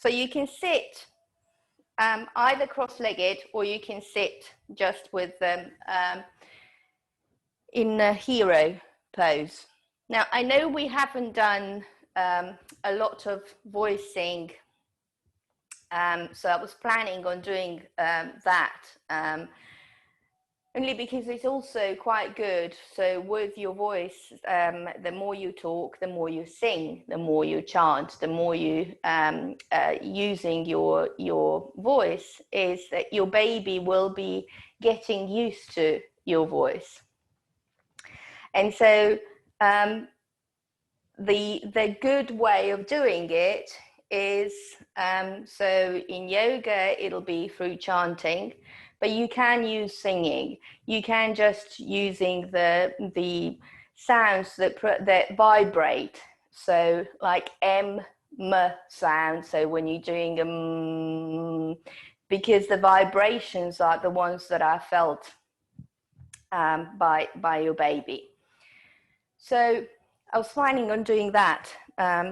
So you can sit either cross-legged, or you can sit just with them in a hero pose. Now, I know we haven't done a lot of voicing, so I was planning on doing that, only because it's also quite good. So with your voice, the more you talk, the more you sing, the more you chant, the more you using your voice, is that your baby will be getting used to your voice. And so the good way of doing it is, so in yoga, it'll be through chanting, but you can use singing. You can just using the sounds that vibrate. So like M sound. So when you're doing because the vibrations are the ones that are felt by your baby. So I was planning on doing that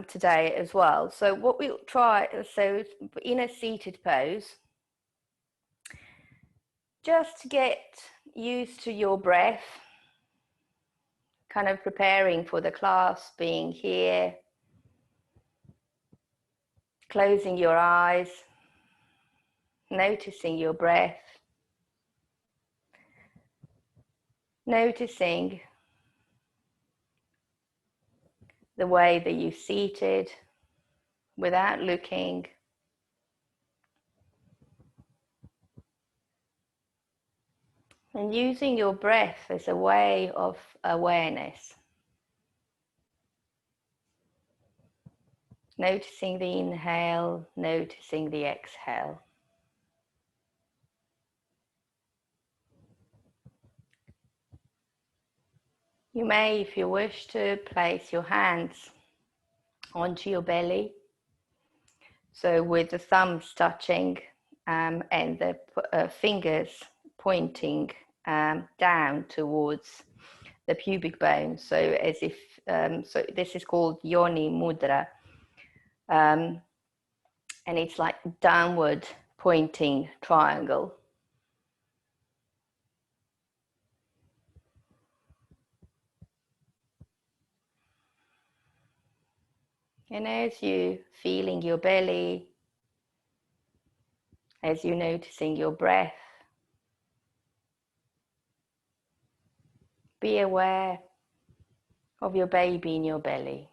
today as well. So what we'll try, so in a seated pose, just get used to your breath, kind of preparing for the class, being here, closing your eyes, noticing your breath, noticing the way that you're seated without looking. And using your breath as a way of awareness. Noticing the inhale, noticing the exhale. You may, if you wish to, place your hands onto your belly. So with the thumbs touching and the fingers pointing down towards the pubic bone. So as if, so this is called yoni mudra. And it's like downward pointing triangle. And as you feeling your belly, as you're noticing your breath, be aware of your baby in your belly.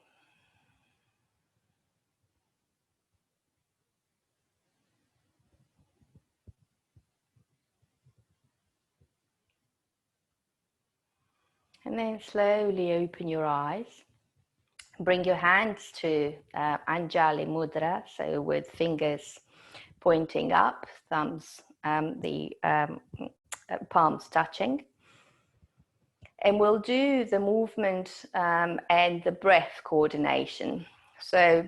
And then slowly open your eyes. Bring your hands to Anjali Mudra, so with fingers pointing up, thumbs, the palms touching. And we'll do the movement and the breath coordination. So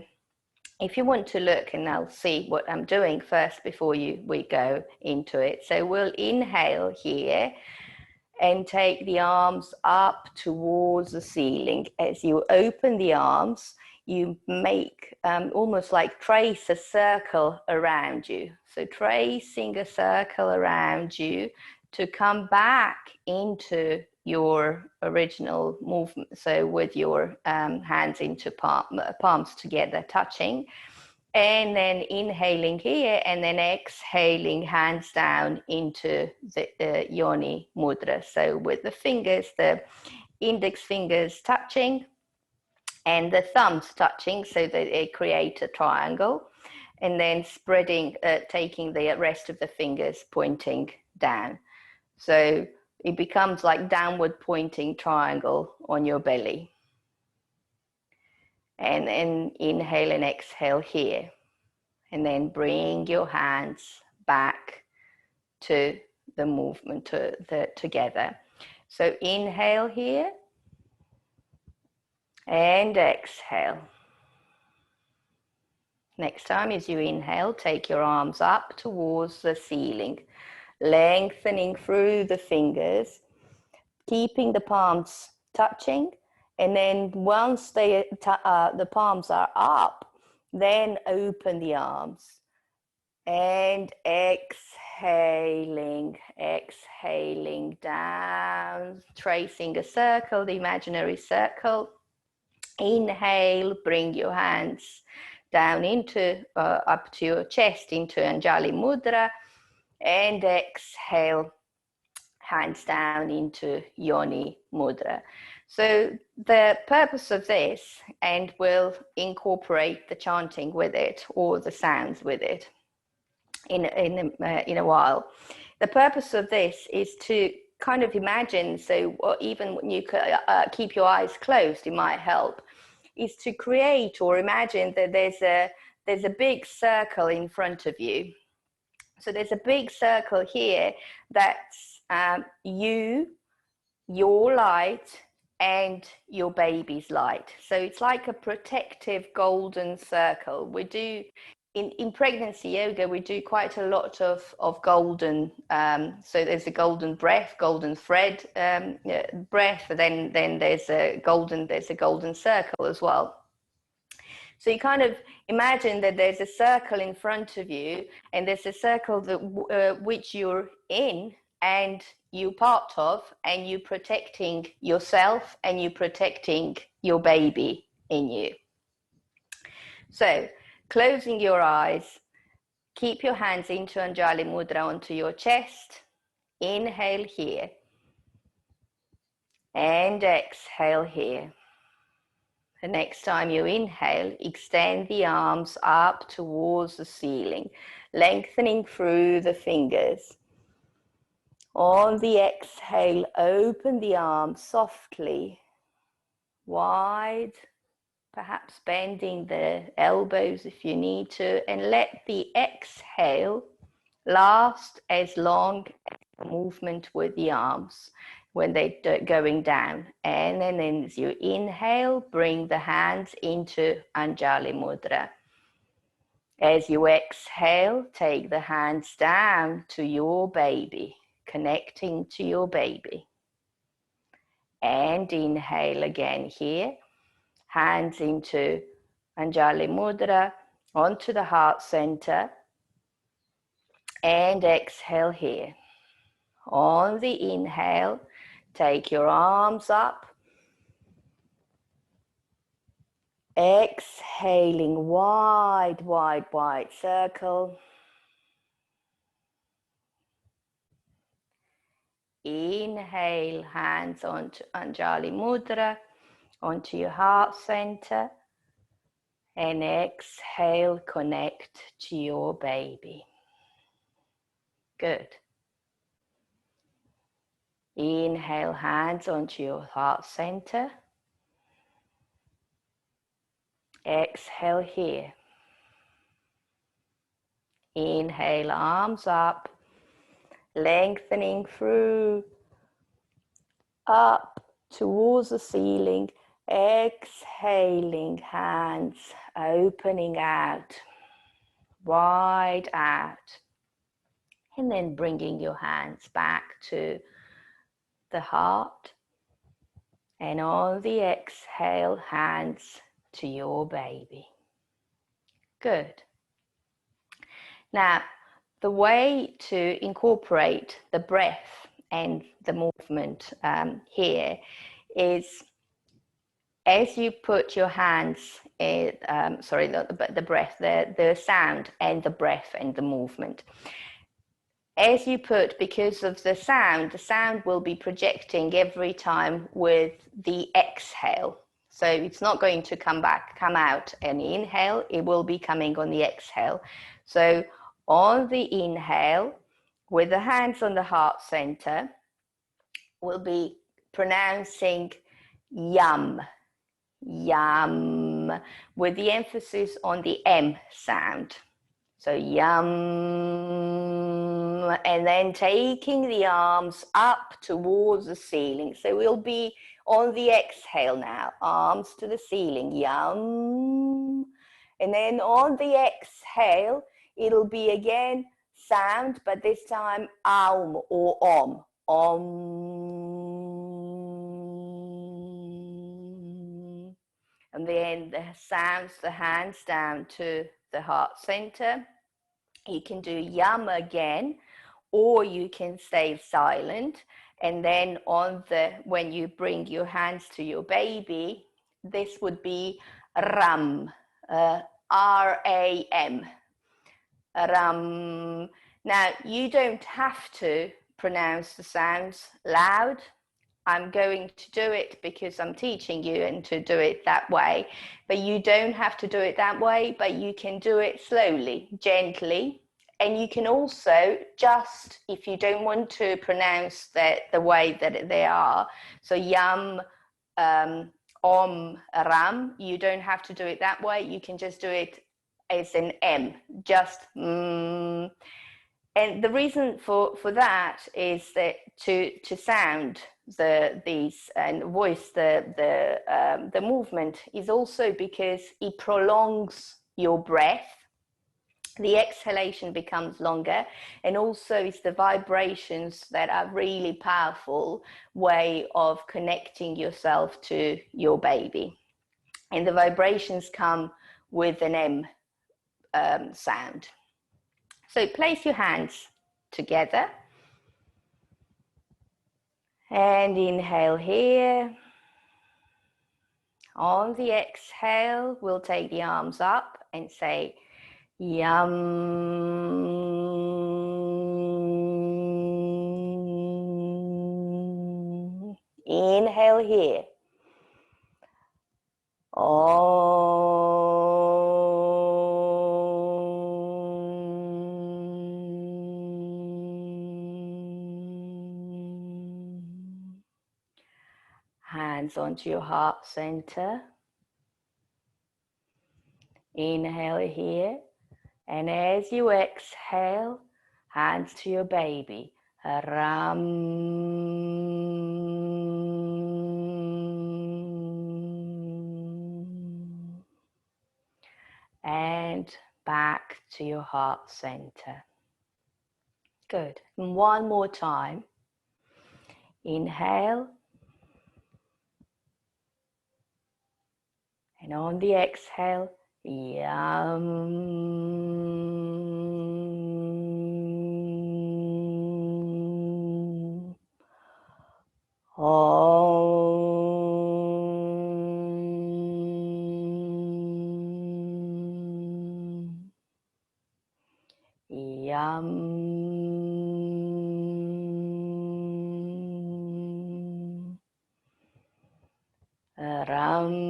if you want to look, and I'll see what I'm doing first before we go into it. So we'll inhale here and take the arms up towards the ceiling. As you open the arms, you make almost like trace a circle around you. So tracing a circle around you to come back into your original movement. So with your hands into palms together, touching. And then inhaling here, and then exhaling, hands down into the yoni mudra. So with the fingers, the index fingers touching and the thumbs touching, so that they create a triangle. And then spreading, taking the rest of the fingers pointing down. So it becomes like downward pointing triangle on your belly. And then inhale and exhale here. And then bring your hands back to the movement together. So inhale here and exhale. Next time as you inhale, take your arms up towards the ceiling, lengthening through the fingers, keeping the palms touching. And then once the palms are up, Then open the arms and exhaling down, tracing a circle, the imaginary circle. Inhale, bring your hands down into up to your chest into Anjali Mudra, and exhale, hands down into Yoni Mudra. So the purpose of this, and we'll incorporate the chanting with it or the sounds with it in a while. The purpose of this is to kind of imagine, so even when you keep your eyes closed, it might help, is to create or imagine that there's a big circle in front of you. So there's a big circle here that's you, your light, and your baby's light. So it's like a protective golden circle. We do in pregnancy yoga, we do quite a lot of golden. So there's a golden breath, golden thread breath. Then there's a golden circle as well. So you kind of imagine that there's a circle in front of you, and there's a circle that which you're in and you're part of, and you're protecting yourself and you're protecting your baby in you. So closing your eyes, keep your hands into Anjali Mudra onto your chest. Inhale here and exhale here. The next time you inhale, extend the arms up towards the ceiling, lengthening through the fingers. On the exhale, open the arms softly, wide, perhaps bending the elbows if you need to, and let the exhale last as long as the movement with the arms when they're going down. And then as you inhale, bring the hands into Anjali Mudra. As you exhale, take the hands down to your baby, connecting to your baby. And inhale again here, hands into Anjali Mudra, onto the heart center. And exhale here. On the inhale, take your arms up. Exhaling, wide, wide, wide circle. Inhale, hands onto Anjali Mudra, onto your heart center. And exhale, connect to your baby. Good. Inhale, hands onto your heart center. Exhale here. Inhale, arms up, lengthening through, up towards the ceiling. Exhaling, hands opening out, wide out. And then bringing your hands back to the heart. And on the exhale, hands to your baby. Good. Now, the way to incorporate the breath and the movement here is as you put your hands, the breath, the sound and the breath and the movement. As you put, because of the sound will be projecting every time with the exhale. So it's not going to come out and inhale, it will be coming on the exhale. So on the inhale, with the hands on the heart center, we'll be pronouncing yum, yum, with the emphasis on the M sound. So yum, and then taking the arms up towards the ceiling. So we'll be on the exhale now, arms to the ceiling, yum. And then on the exhale, it'll be again sound, but this time aum or om, om. And then the sounds, the hands down to the heart center. You can do yum again, or you can stay silent. And then when you bring your hands to your baby, this would be ram, R-A-M, ram. Now, you don't have to pronounce the sounds loud. I'm going to do it because I'm teaching you and to do it that way. But you don't have to do it that way, but you can do it slowly, gently. And you can also just, if you don't want to pronounce the way that they are, so yum, ram, you don't have to do it that way. You can just do it as an M, just And the reason for that is that to sound these and voice the movement is also because it prolongs your breath. The exhalation becomes longer, and also it's the vibrations that are really powerful way of connecting yourself to your baby. And the vibrations come with an M sound. So place your hands together and inhale here. On the exhale, we'll take the arms up and say yum. Inhale here. Hands onto your heart center. Inhale here. And as you exhale, hands to your baby. Ram. And back to your heart center. Good. And one more time. Inhale. And on the exhale, yum. Yum. Ram.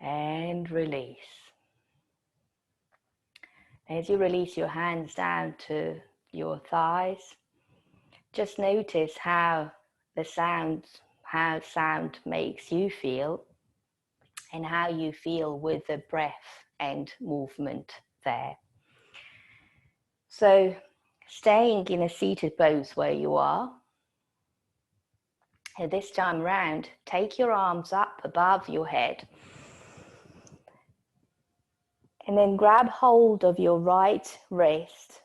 And release. As you release your hands down to your thighs, just notice how sound makes you feel and how you feel with the breath and movement there. So staying in a seated pose where you are. And this time round, take your arms up above your head. And then grab hold of your right wrist.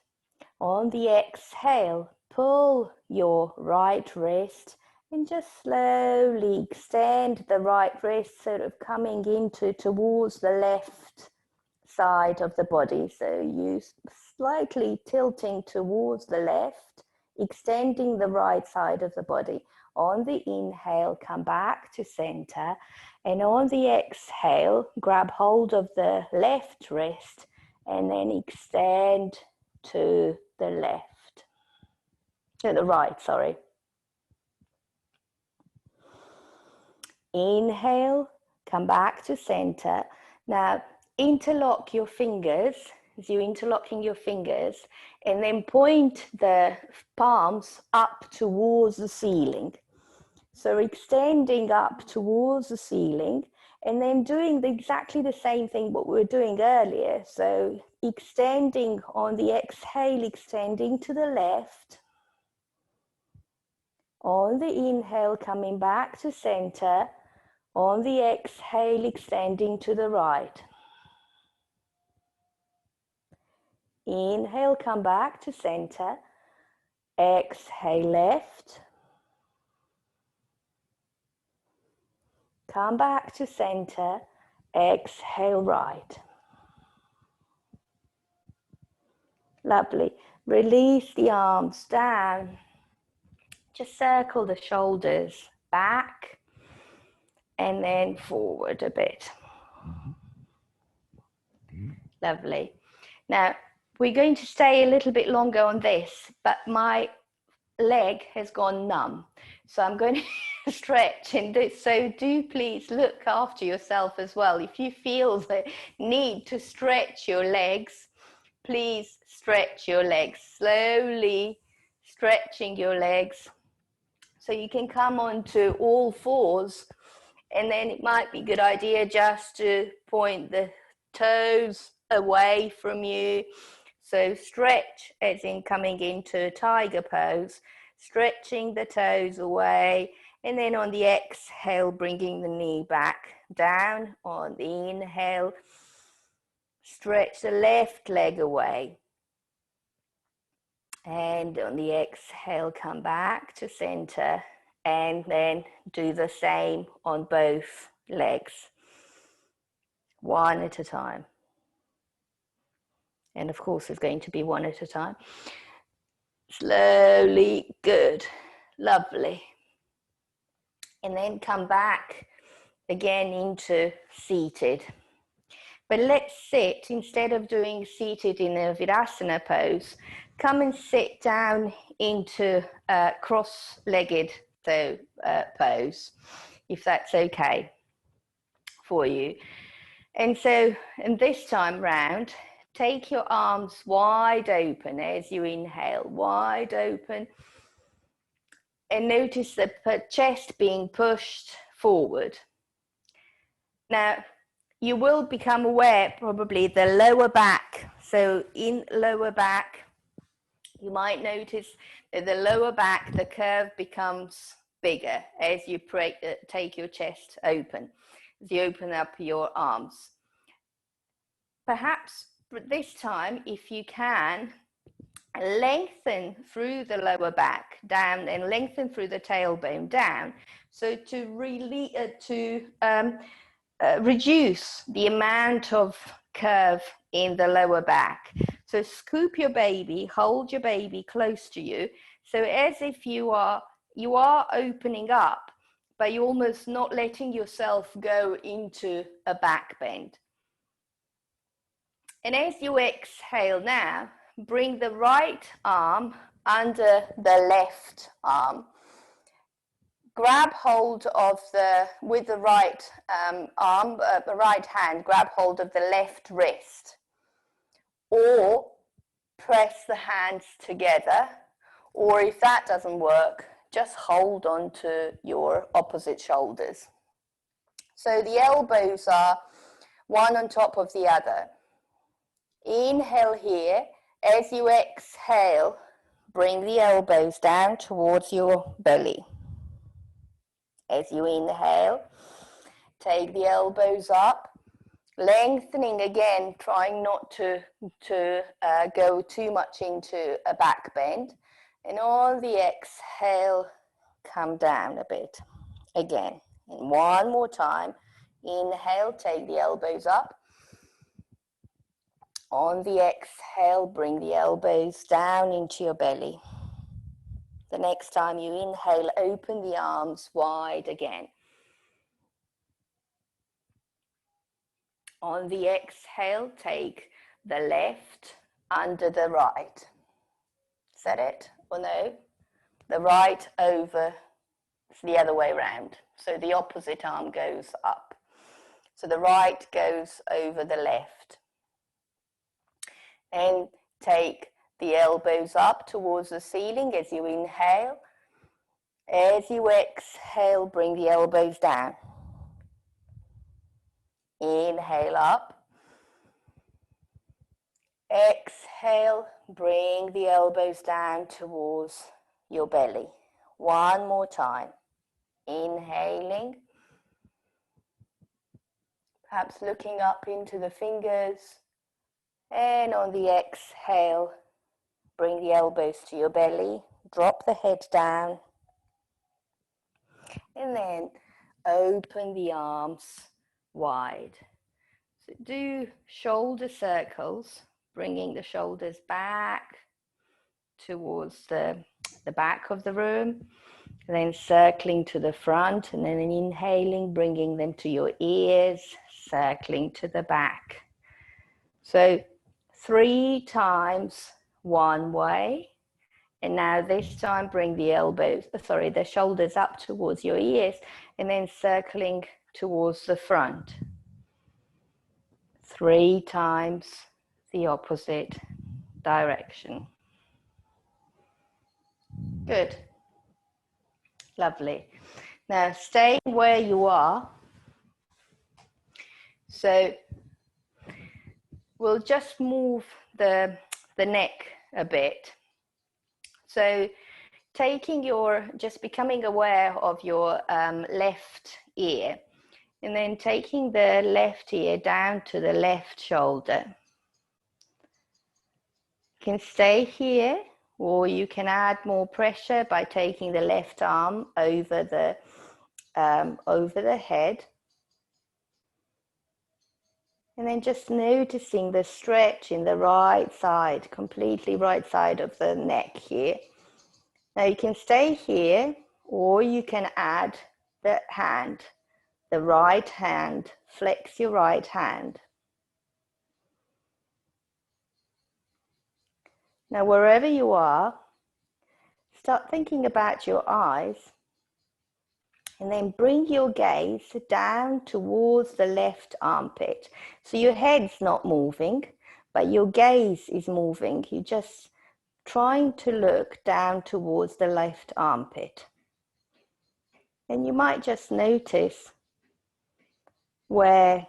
On the exhale, pull your right wrist and just slowly extend the right wrist, sort of coming towards the left side of the body. So you slightly tilting towards the left, extending the right side of the body. On the inhale, come back to center. And on the exhale, grab hold of the left wrist and then extend to the left. To the right, sorry. Inhale, come back to center. Now, interlock your fingers, as you're interlocking your fingers, and then point the palms up towards the ceiling. So extending up towards the ceiling, and then doing exactly the same thing what we were doing earlier. So extending on the exhale, extending to the left. On the inhale, coming back to center. On the exhale, extending to the right. Inhale, come back to center. Exhale left. Come back to center. Exhale right. Lovely. Release the arms down. Just circle the shoulders back and then forward a bit. Lovely. Now, we're going to stay a little bit longer on this, but my leg has gone numb. So I'm going to stretch and do, so do please look after yourself as well. If you feel the need to stretch your legs, please stretch your legs. Slowly stretching your legs. So you can come onto all fours, and then it might be a good idea just to point the toes away from you. So stretch as in coming into tiger pose, stretching the toes away, and then on the exhale, bringing the knee back down. On the inhale, stretch the left leg away. And on the exhale, come back to center, and then do the same on both legs, one at a time. And of course, it's going to be one at a time. Slowly, good, lovely. And then come back again into seated. But let's sit, instead of doing seated in a Virasana pose, come and sit down into a cross-legged pose, if that's okay for you. And so, and this time round, take your arms wide open as you inhale, wide open. And notice the chest being pushed forward. Now, you will become aware probably the lower back. So in lower back, you might notice that the lower back, the curve becomes bigger as you take your chest open, as you open up your arms. Perhaps this time, if you can, lengthen through the lower back down and lengthen through the tailbone down, so to really reduce the amount of curve in the lower back. So scoop your baby, hold your baby close to you, so as if you are opening up, but you're almost not letting yourself go into a back bend. And as you exhale now, bring the right arm under the left arm. Grab hold of with the right arm, the right hand, grab hold of the left wrist. Or press the hands together. Or if that doesn't work, just hold on to your opposite shoulders. So the elbows are one on top of the other. Inhale here. As you exhale, bring the elbows down towards your belly. As you inhale, take the elbows up, lengthening again, trying not to go too much into a back bend. And on the exhale, come down a bit. Again, and one more time. Inhale, take the elbows up. On the exhale, bring the elbows down into your belly. The next time you inhale, open the arms wide again. On the exhale, take the left under the right. Is that it? Or no? The right over, it's the other way around. So the opposite arm goes up. So the right goes over the left. And take the elbows up towards the ceiling as you inhale. As you exhale, bring the elbows down. Inhale up. Exhale, bring the elbows down towards your belly. One more time. Inhaling. Perhaps looking up into the fingers. And on the exhale, bring the elbows to your belly. drop the head down, and then open the arms wide. So do shoulder circles, bringing the shoulders back towards the back of the room, then circling to the front, and then inhaling, bringing them to your ears, circling to the back. So 3 times one way. And now this time bring the shoulders up towards your ears, and then circling towards the front. 3 times the opposite direction. Good. Lovely. Now staying where you are. So we'll just move the neck a bit. So just becoming aware of your left ear, and then taking the left ear down to the left shoulder. You can stay here, or you can add more pressure by taking the left arm over the head. And then just noticing the stretch in the right side, completely right side of the neck here. Now you can stay here, or you can add the hand, the right hand, flex your right hand. Now wherever you are, start thinking about your eyes, and then bring your gaze down towards the left armpit. So your head's not moving, but your gaze is moving. You're just trying to look down towards the left armpit. And you might just notice where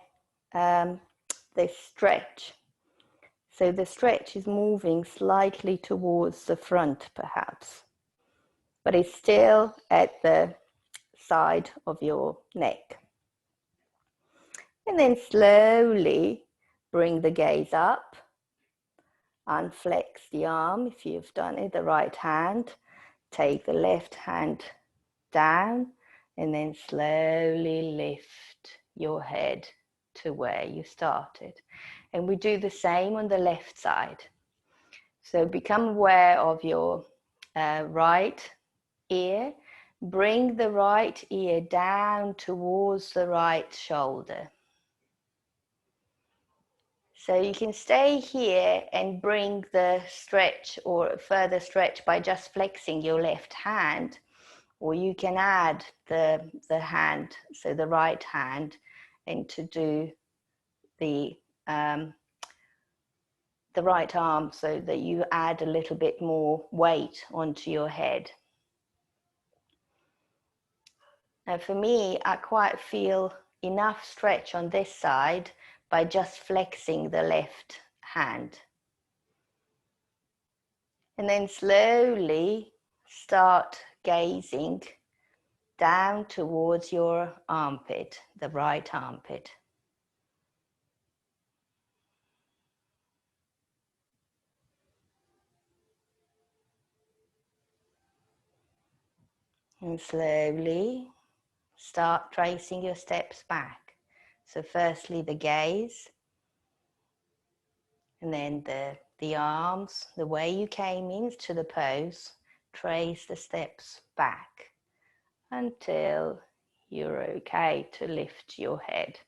they stretch. So the stretch is moving slightly towards the front perhaps, but it's still at the side of your neck. And then slowly bring the gaze up, unflex the arm if you've done it, the right hand, take the left hand down, and then slowly lift your head to where you started. And we do the same on the left side. So become aware of your right ear. Bring the right ear down towards the right shoulder. So you can stay here and bring the stretch or further stretch by just flexing your left hand, or you can add the hand, so the right hand, and to do the right arm so that you add a little bit more weight onto your head. Now for me, I quite feel enough stretch on this side by just flexing the left hand. And then slowly start gazing down towards your armpit, the right armpit. And slowly start tracing your steps back. So firstly the gaze, and then the arms, the way you came into the pose, trace the steps back until you're okay to lift your head.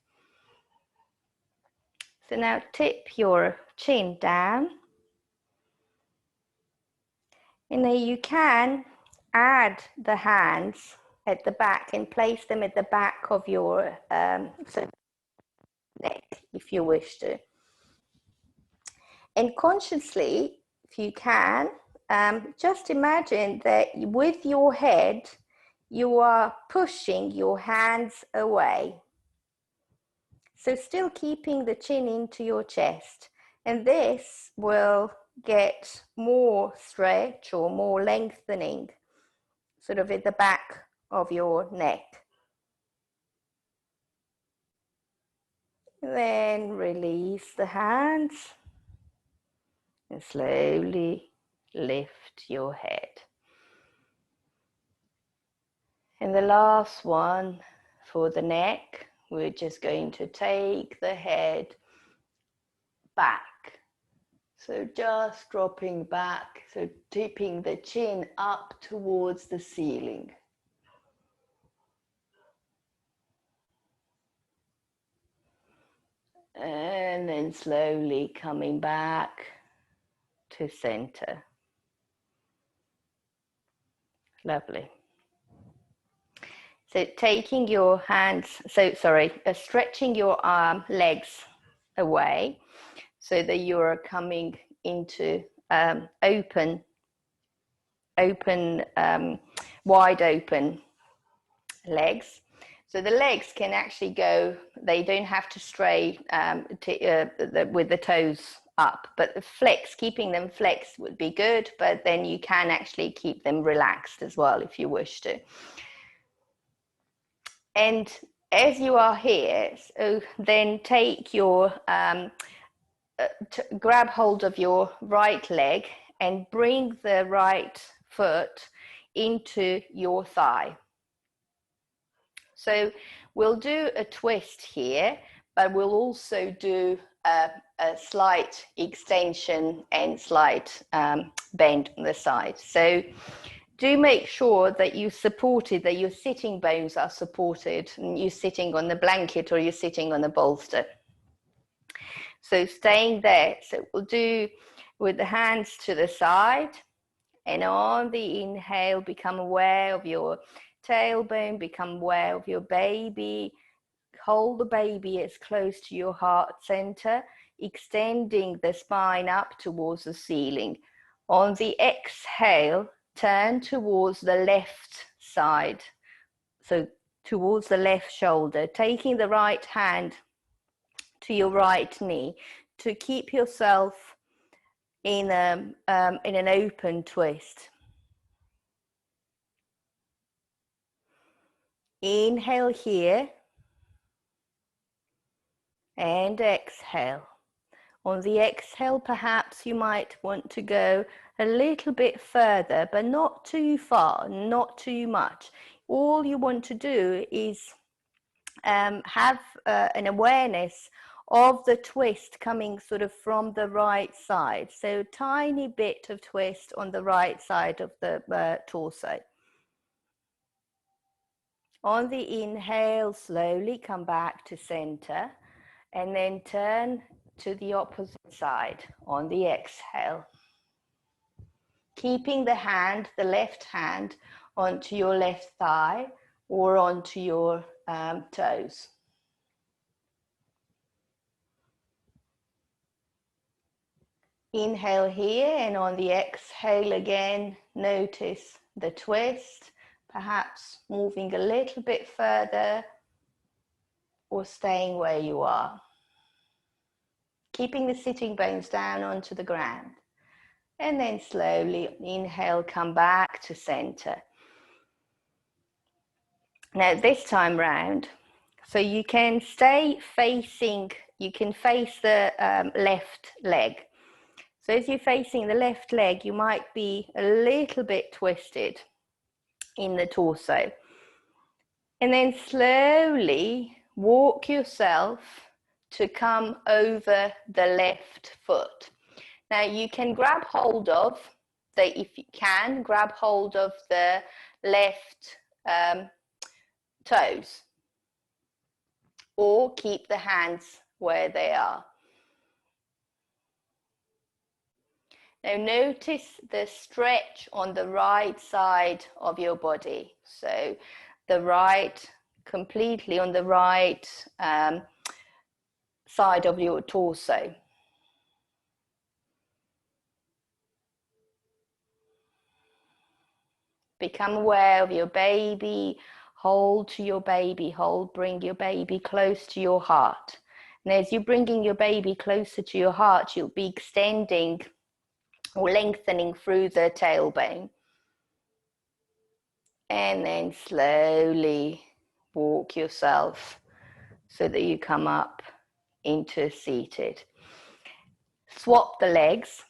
So now tip your chin down, and then you can add the hands at the back and place them at the back of your neck if you wish to. And consciously, if you can, just imagine that with your head, you are pushing your hands away. So still keeping the chin into your chest. And this will get more stretch or more lengthening sort of at the back of your neck. Then release the hands and slowly lift your head. And the last one for the neck, we're just going to take the head back. So just dropping back, so tipping the chin up towards the ceiling. And then slowly coming back to center. Lovely. So taking your hands, stretching your legs away so that you're coming into open, wide open legs. So the legs can actually go, they don't have to stray with the toes up, but the flex, keeping them flexed would be good, but then you can actually keep them relaxed as well if you wish to. And as you are here, so then take your, grab hold of your right leg and bring the right foot into your thigh. So we'll do a twist here, but we'll also do a slight extension and slight bend on the side. So do make sure that you supported, that your sitting bones are supported, and you're sitting on the blanket or you're sitting on the bolster. So staying there. So we'll do with the hands to the side, and on the inhale, become aware of your tailbone, become aware of your baby. Hold the baby as close to your heart center, extending the spine up towards the ceiling. On the exhale, turn towards the left side, so towards the left shoulder, taking the right hand to your right knee to keep yourself in an open twist. Inhale here and exhale. On the exhale, perhaps you might want to go a little bit further, but not too far, not too much. All you want to do is have an awareness of the twist coming sort of from the right side. So tiny bit of twist on the right side of the torso. On the inhale, slowly come back to center and then turn to the opposite side on the exhale. Keeping the hand, the left hand, onto your left thigh or onto your toes. Inhale here, and on the exhale again, notice the twist, perhaps moving a little bit further or staying where you are. Keeping the sitting bones down onto the ground. And then slowly inhale, come back to center. Now this time round, so you can stay facing, you can face the left leg. So as you're facing the left leg, you might be a little bit twisted in the torso. And then slowly walk yourself to come over the left foot. Now you can grab hold of, if you can, grab hold of the left toes, or keep the hands where they are. Now notice the stretch on the right side of your body. So the right, completely on the right side of your torso. Become aware of your baby. Hold to your baby. Bring your baby close to your heart. And as you're bringing your baby closer to your heart, you'll be extending or lengthening through the tailbone. And then slowly walk yourself so that you come up into seated. Swap the legs.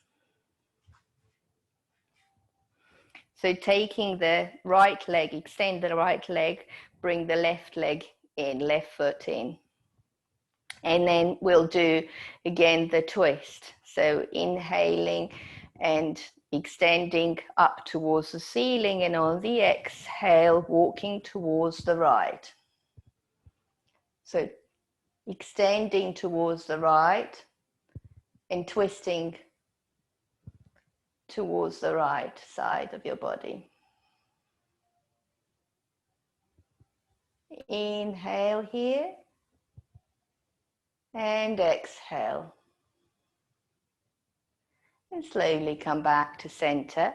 So taking the right leg, extend the right leg, bring the left leg in, left foot in. And then we'll do again the twist. So inhaling and extending up towards the ceiling, and on the exhale, walking towards the right. So extending towards the right and twisting towards the right side of your body. Inhale here and exhale. And slowly come back to center.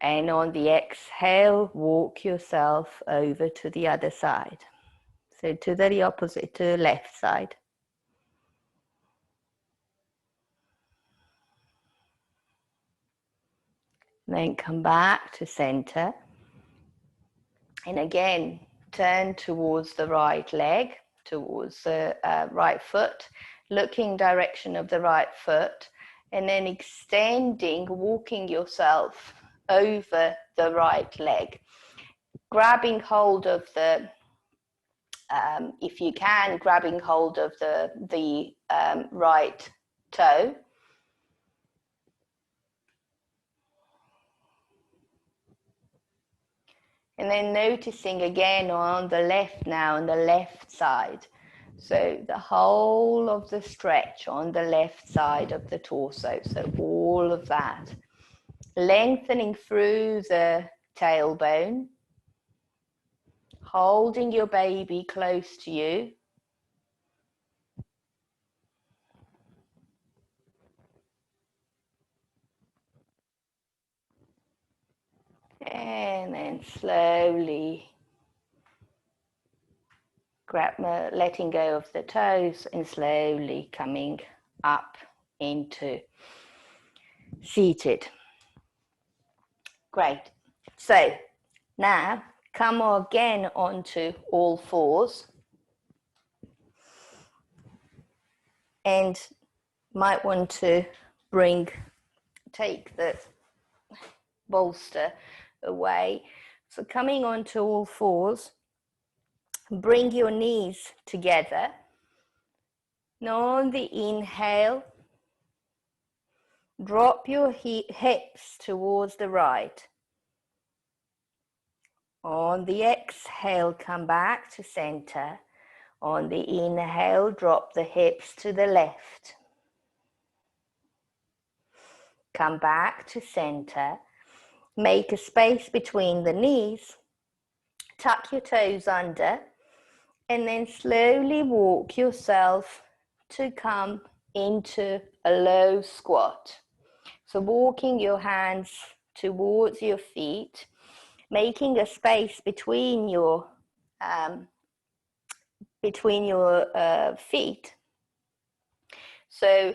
And on the exhale, walk yourself over to the other side. So to the opposite, to the left side. Then come back to center. And again, turn towards the right leg, towards the right foot, looking direction of the right foot, and then extending, walking yourself over the right leg. Grabbing hold of the, if you can, grabbing hold of the right toe. And then noticing again on the left now, on the left side. So the whole of the stretch on the left side of the torso. So all of that. Lengthening through the tailbone. Holding your baby close to you. And then slowly letting go of the toes and slowly coming up into seated. Great. So now come again onto all fours and might want to take the bolster away. So coming onto all fours, bring your knees together. Now on the inhale, drop your hips towards the right. On the exhale, come back to center. On the inhale, drop the hips to the left. Come back to center. Make a space between the knees. Tuck your toes under. And then slowly walk yourself to come into a low squat. So walking your hands towards your feet, making a space between your feet. So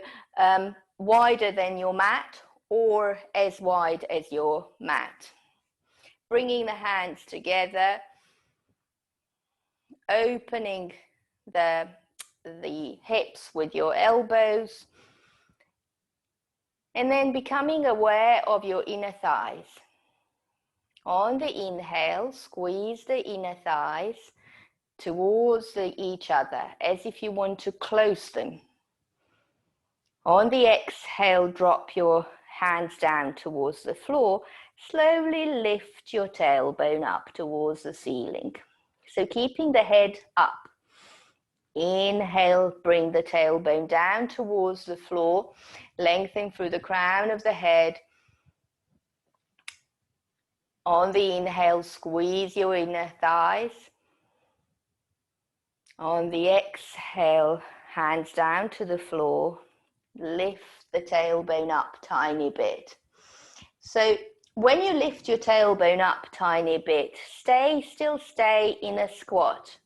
wider than your mat or as wide as your mat. Bringing the hands together, opening the hips with your elbows, and then becoming aware of your inner thighs. On the inhale, squeeze the inner thighs towards each other as if you want to close them. On the exhale, drop your hands down towards the floor. Slowly lift your tailbone up towards the ceiling. So keeping the head up. Inhale, bring the tailbone down towards the floor, lengthen through the crown of the head. On the inhale, squeeze your inner thighs. On the exhale, hands down to the floor, lift the tailbone up a tiny bit. So when you lift your tailbone up a tiny bit, still stay in a squat.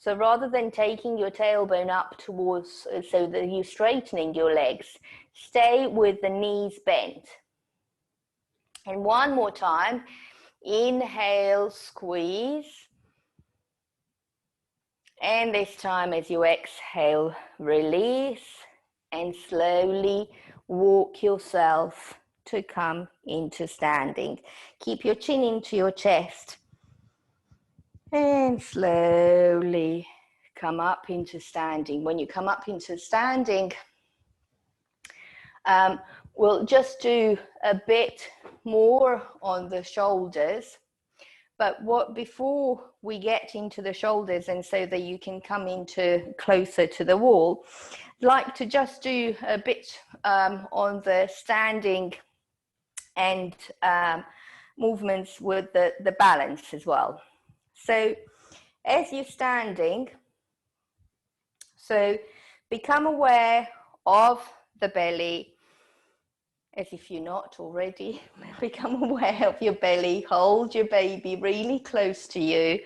So rather than taking your tailbone up towards, so that you're straightening your legs, stay with the knees bent. And one more time, inhale, squeeze. And this time as you exhale, release and slowly walk yourself to come into standing. Keep your chin into your chest and slowly come up into standing. When you come up into standing, we'll just do a bit more on the shoulders. But before we get into the shoulders, and so that you can come into closer to the wall, I'd like to just do a bit on the standing and movements with the balance as well. So as you're standing, so become aware of the belly, as if you're not already. Become aware of your belly. Hold your baby really close to you,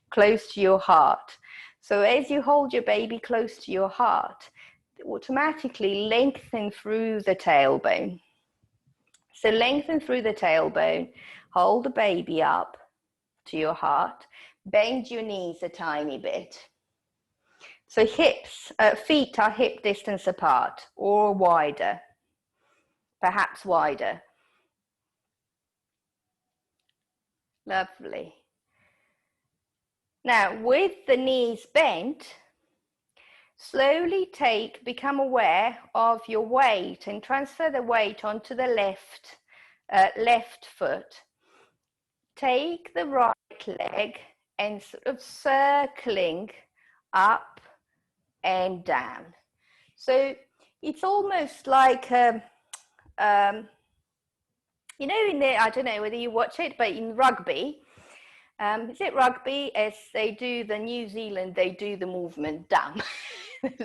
close to your heart. So as you hold your baby close to your heart, automatically lengthen through the tailbone. So lengthen through the tailbone, hold the baby up to your heart, bend your knees a tiny bit. So feet are hip distance apart or wider. Perhaps wider. Lovely. Now, with the knees bent, slowly become aware of your weight and transfer the weight onto the left foot. Take the right leg and sort of circling up and down. So it's almost like you know, I don't know whether you watch it, but in rugby, is it rugby? As they do the New Zealand, they do the movement down.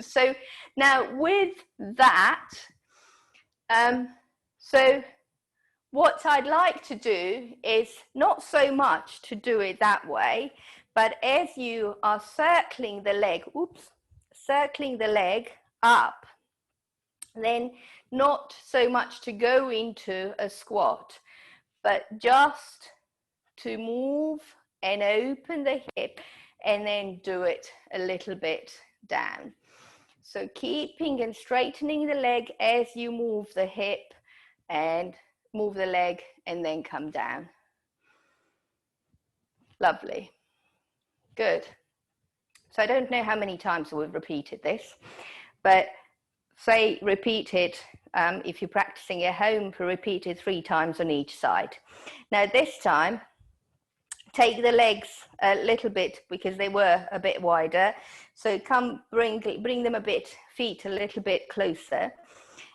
So now with that, so what I'd like to do is not so much to do it that way, but as you are circling the leg, circling the leg up, then not so much to go into a squat, but just to move and open the hip and then do it a little bit down. So keeping and straightening the leg as you move the hip and move the leg and then come down. Lovely. Good. So I don't know how many times we've repeated this, but say repeat it, if you're practicing at home, repeat it 3 times on each side. Now this time, take the legs a little bit, because they were a bit wider, so bring them feet a little bit closer,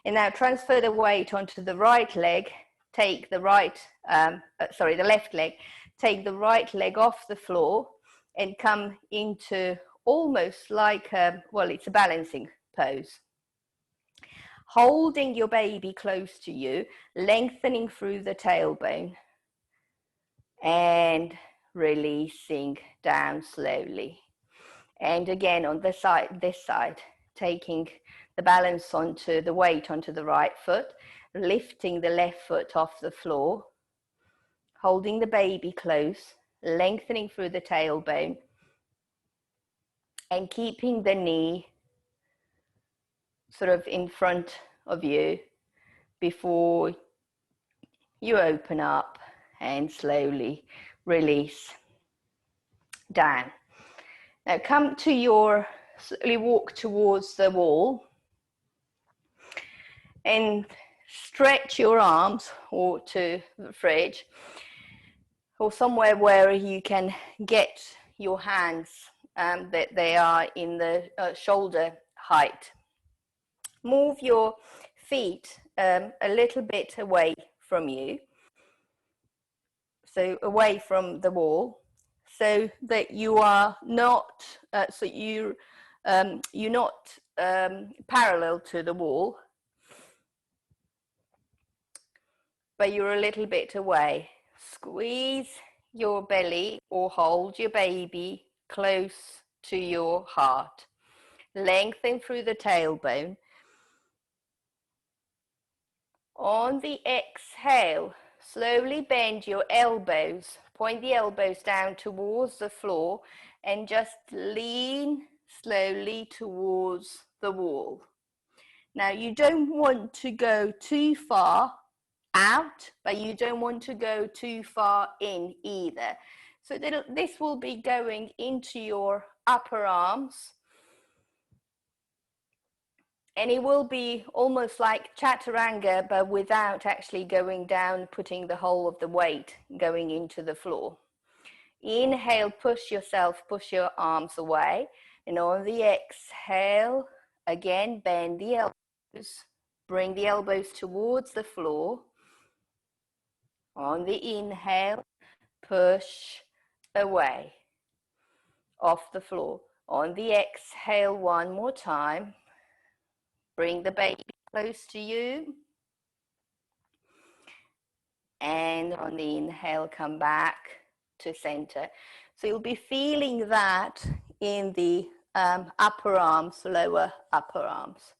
and now transfer the weight onto the right leg. Take the left leg, take the right leg off the floor and come into almost like it's a balancing pose. Holding your baby close to you, lengthening through the tailbone and releasing down slowly. And again on this side, taking the balance onto the weight onto the right foot, lifting the left foot off the floor, holding the baby close, lengthening through the tailbone, and keeping the knee sort of in front of you before you open up and slowly release down. Now slowly walk towards the wall and stretch your arms or to the fridge or somewhere where you can get your hands that they are in the shoulder height. Move your feet a little bit away from you, so away from the wall, so that you are not you're not parallel to the wall, but you're a little bit away. Squeeze your belly or hold your baby close to your heart. Lengthen through the tailbone. On the exhale, slowly bend your elbows. Point the elbows down towards the floor and just lean slowly towards the wall. Now, you don't want to go too far out, but you don't want to go too far in either. So this will be going into your upper arms, and it will be almost like chaturanga, but without actually going down, putting the whole of the weight going into the floor. Inhale, push yourself, push your arms away. And on the exhale, again, bend the elbows. Bring the elbows towards the floor. On the inhale, push away off the floor. On the exhale, one more time. Bring the baby close to you. And on the inhale, come back to center. So you'll be feeling that in the upper arms, lower upper arms.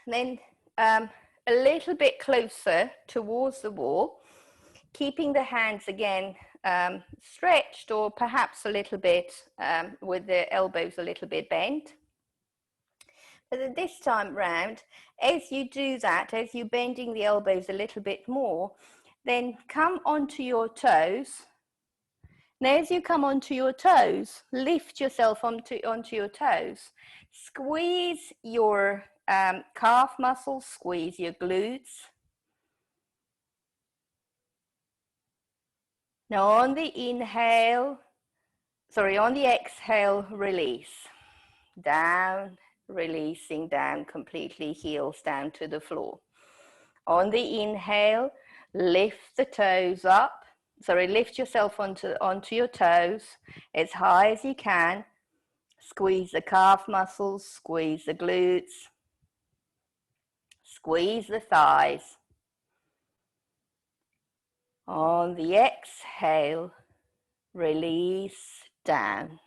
And then a little bit closer towards the wall, keeping the hands again stretched, or perhaps a little bit with the elbows a little bit bent. But this time round, as you do that, as you're bending the elbows a little bit more, then come onto your toes. Now, as you come onto your toes, lift yourself onto your toes. Squeeze your calf muscles, squeeze your glutes. Now, on the exhale, release. Down, releasing down completely, heels down to the floor. On the inhale, lift the toes up. Lift yourself onto your toes as high as you can. Squeeze the calf muscles, squeeze the glutes, squeeze the thighs. On the exhale, release down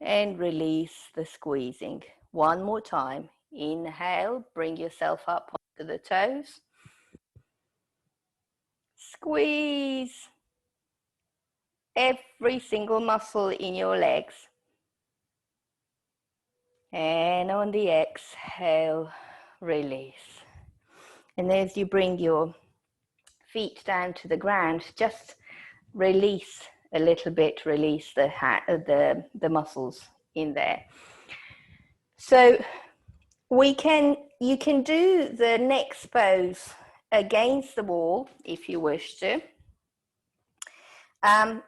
and release the squeezing. One more time. Inhale, bring yourself up onto the toes. Squeeze every single muscle in your legs. And on the exhale, release. And as you bring your feet down to the ground, just release a little bit, release the muscles in there. So you can do the next pose against the wall if you wish to.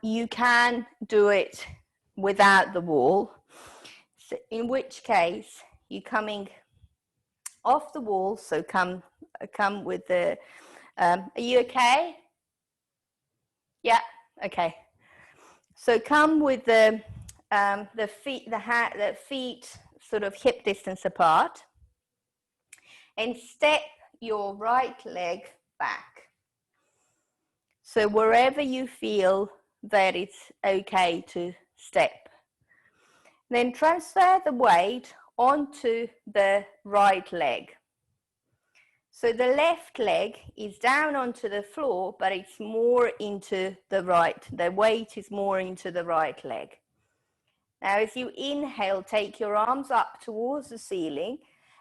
You can do it without the wall, so in which case you're coming off the wall. So come with the, are you okay? Yeah, okay. So come with the feet sort of hip distance apart, and step your right leg back. So wherever you feel that it's okay to step. Then transfer the weight onto the right leg. So the left leg is down onto the floor, but it's more into the right. The weight is more into the right leg. Now, as you inhale, take your arms up towards the ceiling.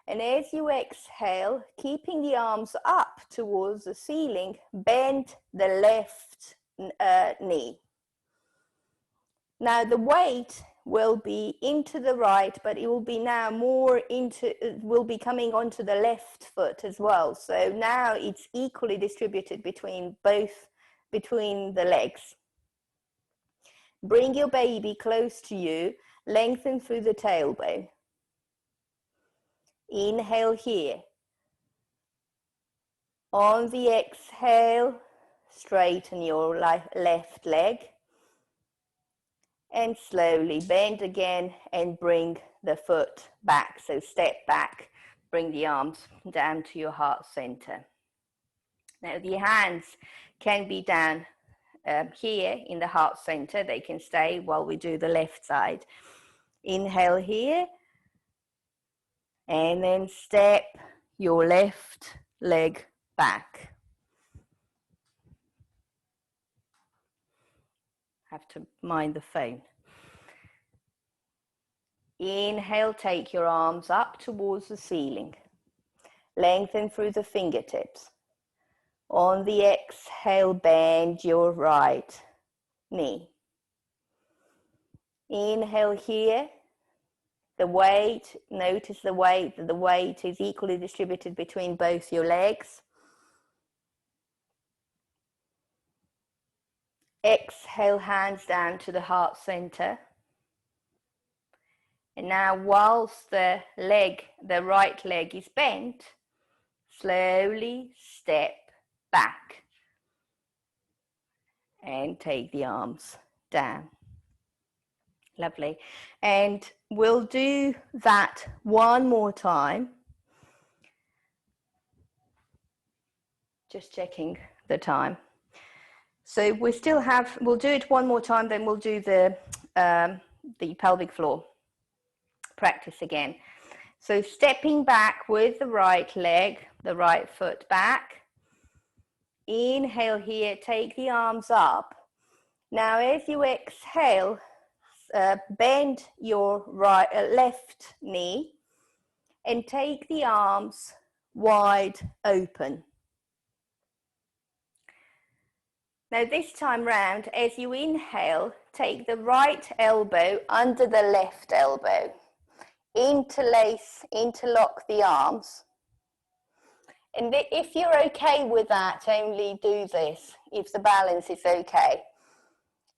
And as you exhale, keeping the arms up towards the ceiling, bend the left knee. Now, the weight will be into the right, but it will be now will be coming onto the left foot as well. So now it's equally distributed between the legs. Bring your baby close to you, lengthen through the tailbone. Inhale here. On the exhale, straighten your left leg. And slowly bend again and bring the foot back. So step back, bring the arms down to your heart center. Now the hands can be down here in the heart center. They can stay while we do the left side. Inhale here. And then step your left leg back. Have to mind the phone. Inhale, take your arms up towards the ceiling. Lengthen through the fingertips. On the exhale, bend your right knee. Inhale here. The weight, notice the weight is equally distributed between both your legs. Exhale, hands down to the heart center. And now whilst the right leg is bent, slowly step back and take the arms down. Lovely. And we'll do that one more time. Just checking the time. So we'll do it one more time, then we'll do the pelvic floor practice again. So stepping back with the right leg, the right foot back. Inhale here, take the arms up. Now as you exhale, bend your left knee and take the arms wide open. Now this time round, as you inhale, take the right elbow under the left elbow. Interlock the arms. And if you're okay with that, only do this if the balance is okay.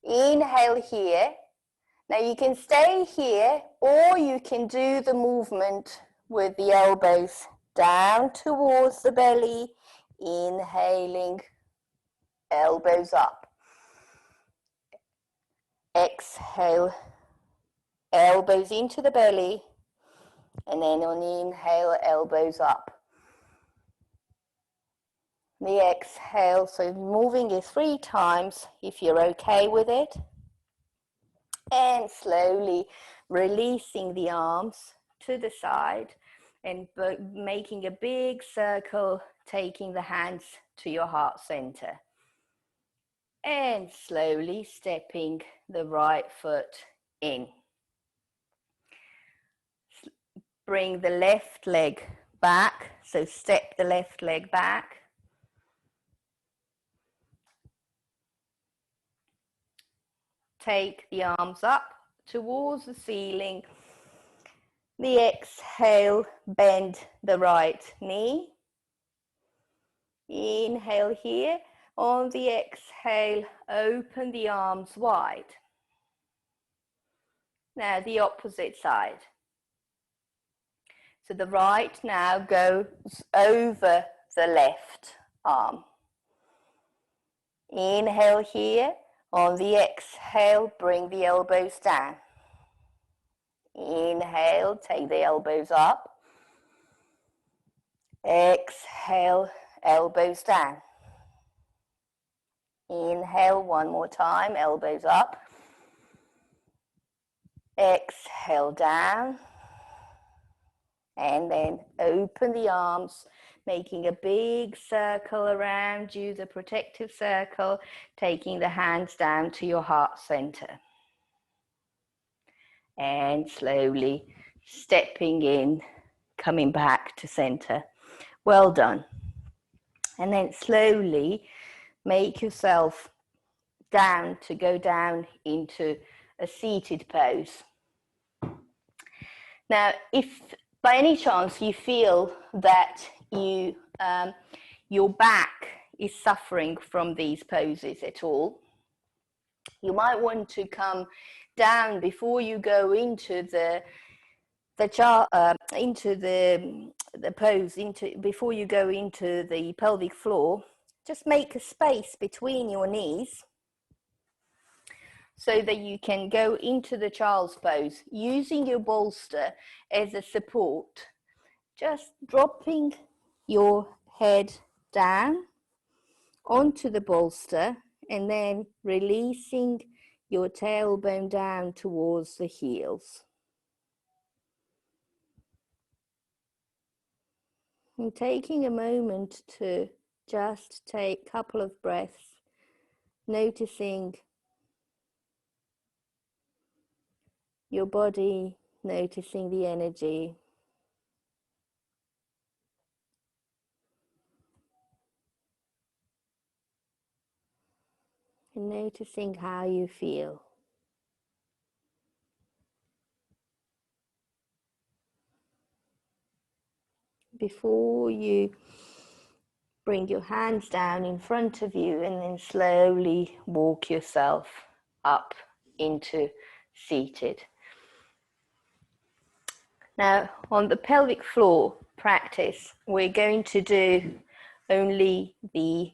Inhale here. Now you can stay here, or you can do the movement with the elbows down towards the belly, inhaling, elbows up. Exhale, elbows into the belly, and then on the inhale, elbows up. The exhale, so moving it 3 times if you're okay with it. And slowly releasing the arms to the side and making a big circle, taking the hands to your heart center. And slowly stepping the right foot in. Bring the left leg back, so step the left leg back. Take the arms up towards the ceiling. The exhale, bend the right knee. Inhale here. On the exhale, open the arms wide. Now the opposite side. So the right now goes over the left arm. Inhale here. On the exhale, bring the elbows down. Inhale, take the elbows up. Exhale, elbows down. Inhale one more time, elbows up. Exhale down. And then open the arms, making a big circle around you, the protective circle, taking the hands down to your heart center. And slowly stepping in, coming back to center. Well done. And then slowly make yourself go down into a seated pose. Now, if by any chance you feel that your back is suffering from these poses at all, you might want to come down before you go into the pose, before you go into the pelvic floor. Just make a space between your knees so that you can go into the child's pose using your bolster as a support. Just dropping your head down onto the bolster and then releasing your tailbone down towards the heels. And taking a moment to just take a couple of breaths, noticing your body, noticing the energy. noticing how you feel. Before you bring your hands down in front of you and then slowly walk yourself up into seated. Now, on the pelvic floor practice, we're going to do only the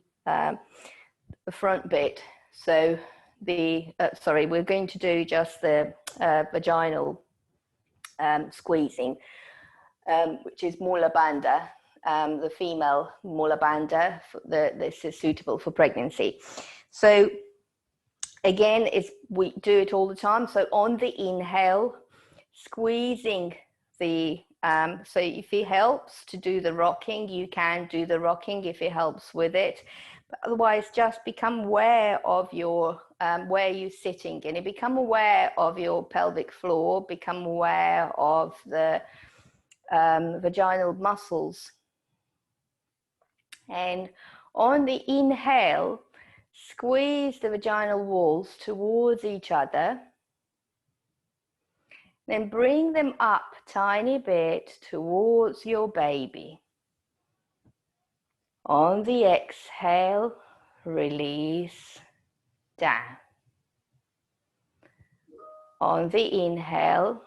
front bit. So we're going to do just the vaginal squeezing, which is mula bandha, the female mula bandha. This is suitable for pregnancy. So again, we do it all the time. So on the inhale, squeezing the so if it helps to do the rocking, you can do the rocking if it helps with it. But otherwise, just become aware of your where you're sitting, and become aware of your pelvic floor. Become aware of the vaginal muscles, and on the inhale, squeeze the vaginal walls towards each other. Then bring them up a tiny bit towards your baby. On the exhale, release down. On the inhale,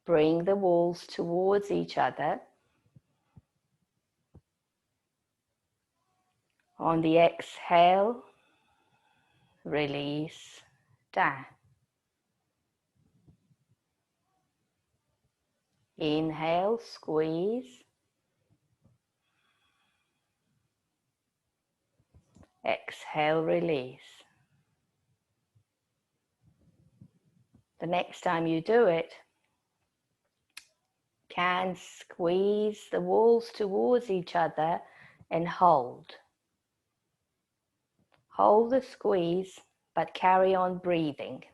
bring the walls towards each other. On the exhale, release down. Inhale, squeeze. Exhale, release. The next time you do it, can squeeze the walls towards each other and hold. Hold the squeeze, but carry on breathing.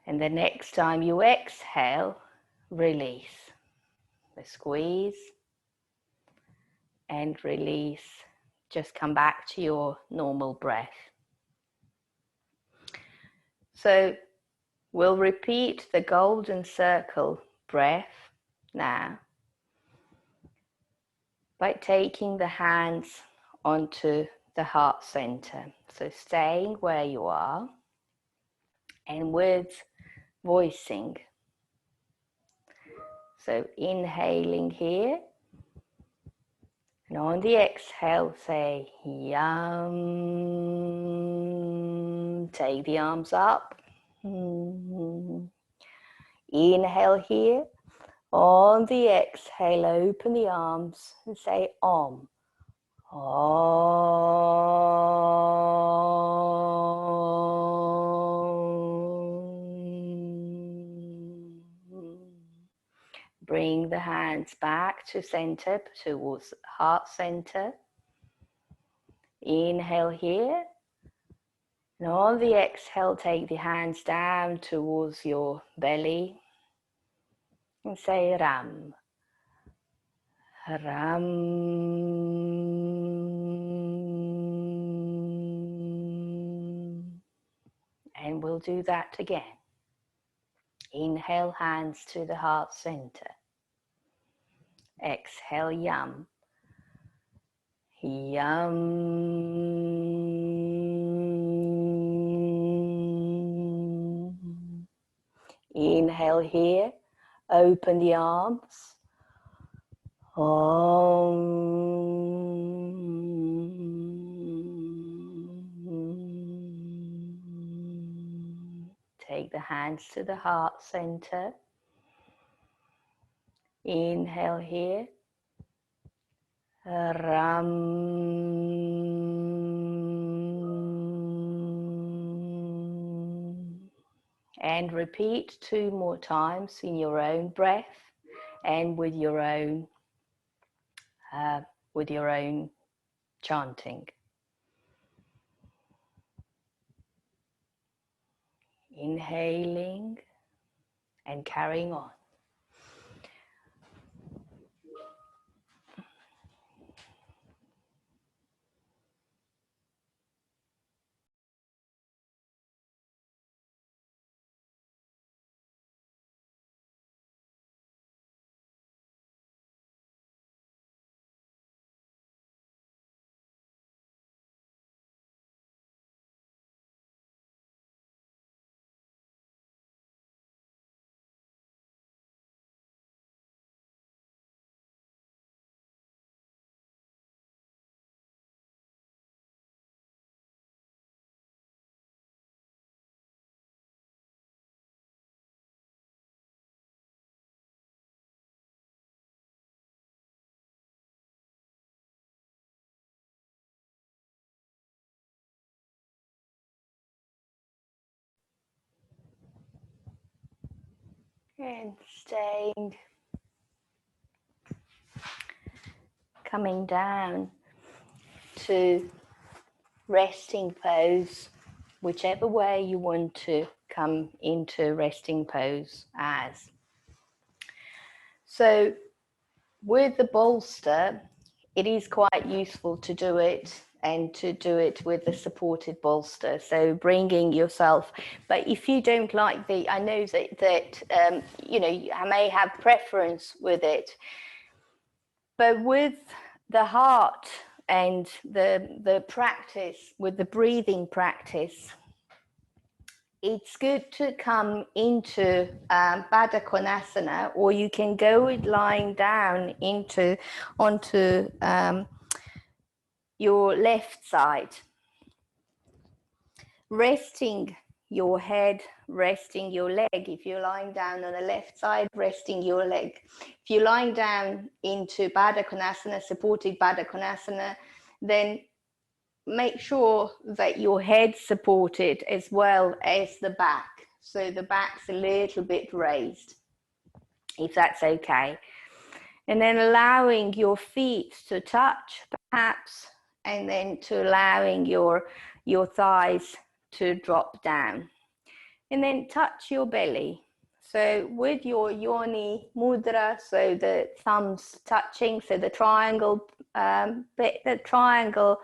And the next time you exhale, release the squeeze and release. Just come back to your normal breath. So we'll repeat the golden circle breath now by taking the hands onto the heart center. So staying where you are and with voicing. So inhaling here, and on the exhale say yum. Take the arms up. Inhale here. On the exhale, open the arms and say om. Bring the hands back to center, towards heart center. Inhale here. And on the exhale, take the hands down towards your belly and say Ram. Ram. And we'll do that again. Inhale, hands to the heart center. Exhale, yum. Yum. Inhale here. Open the arms. Om. Take the hands to the heart center. Inhale here. Ram. And repeat 2 more times in your own breath and with your own chanting. Inhaling and carrying on. And staying, coming down to resting pose, whichever way you want to come into resting pose as. So with the bolster, it is quite useful to do it and to do it with a supported bolster. So bringing yourself, but if you don't like I know that you know, you may have preference with it, but with the heart and the practice, with the breathing practice, it's good to come into Baddha Konasana, or you can go with lying down onto your left side, resting your head, resting your leg. If you're lying down on the left side, resting your leg. If you're lying down into Baddha Konasana, supported Baddha Konasana, then make sure that your head's supported as well as the back. So the back's a little bit raised, if that's okay. And then allowing your feet to touch, perhaps, and then to allowing your thighs to drop down. And then touch your belly. So with your yoni mudra, so the thumbs touching, so the triangle bit, the triangle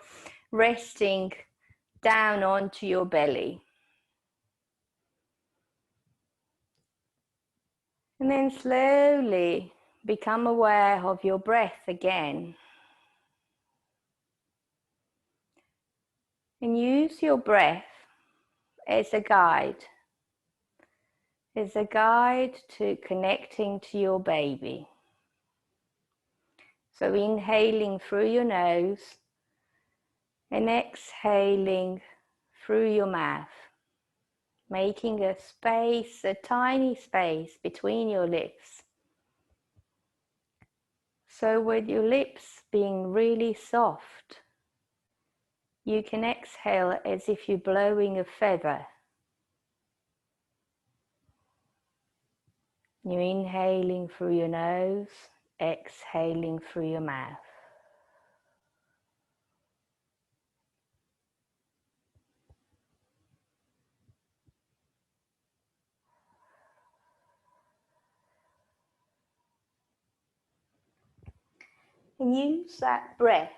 resting down onto your belly. And then slowly become aware of your breath again. And use your breath as a guide to connecting to your baby. So inhaling through your nose and exhaling through your mouth, making a space, a tiny space between your lips. So with your lips being really soft, you can exhale as if you're blowing a feather. You're inhaling through your nose, exhaling through your mouth. And use that breath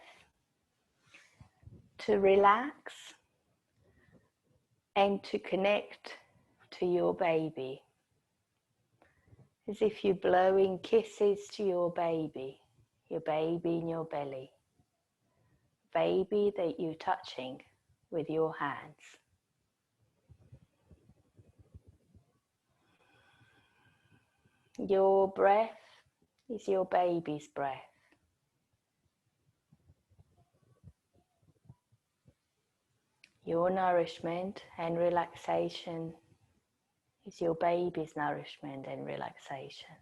to relax and to connect to your baby, as if you're blowing kisses to your baby in your belly, baby that you're touching with your hands. Your breath is your baby's breath. Your nourishment and relaxation is your baby's nourishment and relaxation.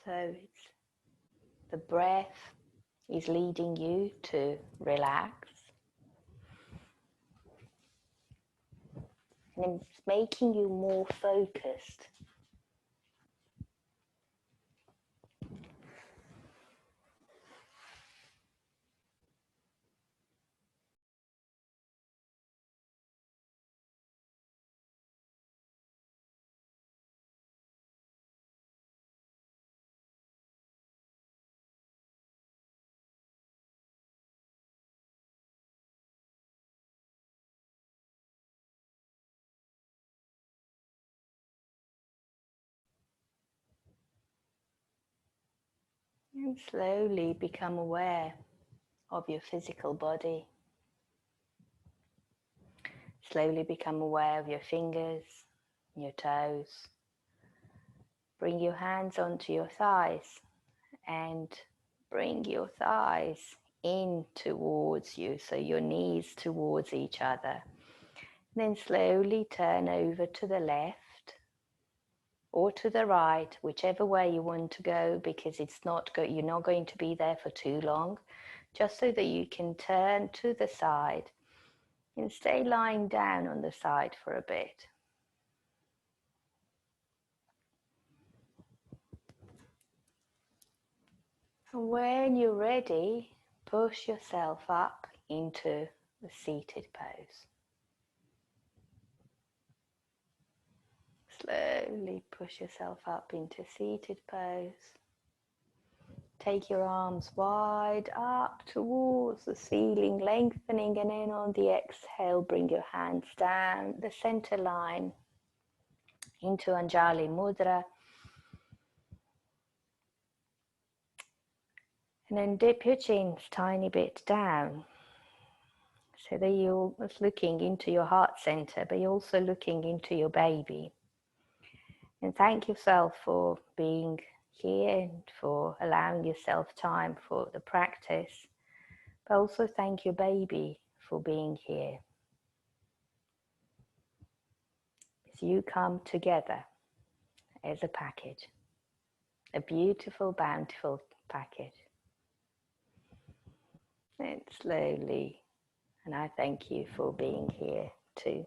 So the breath is leading you to relax, and it's making you more focused. And slowly become aware of your physical body. Slowly become aware of your fingers, your toes, Bring your hands onto your thighs and bring your thighs in towards you, so your knees towards each other. Then slowly turn over to the left or to the right, whichever way you want to go, because you're not going to be there for too long, just so that you can turn to the side and stay lying down on the side for a bit. And when you're ready, push yourself up into the seated pose. Slowly push yourself up into seated pose. Take your arms wide up towards the ceiling, lengthening, and then on the exhale, bring your hands down the center line into Anjali Mudra. And then dip your chins tiny bit down, so that you're looking into your heart center, but you're also looking into your baby. And thank yourself for being here and for allowing yourself time for the practice. But also thank your baby for being here. As you come together as a package, a beautiful, bountiful package. And slowly, and I thank you for being here too.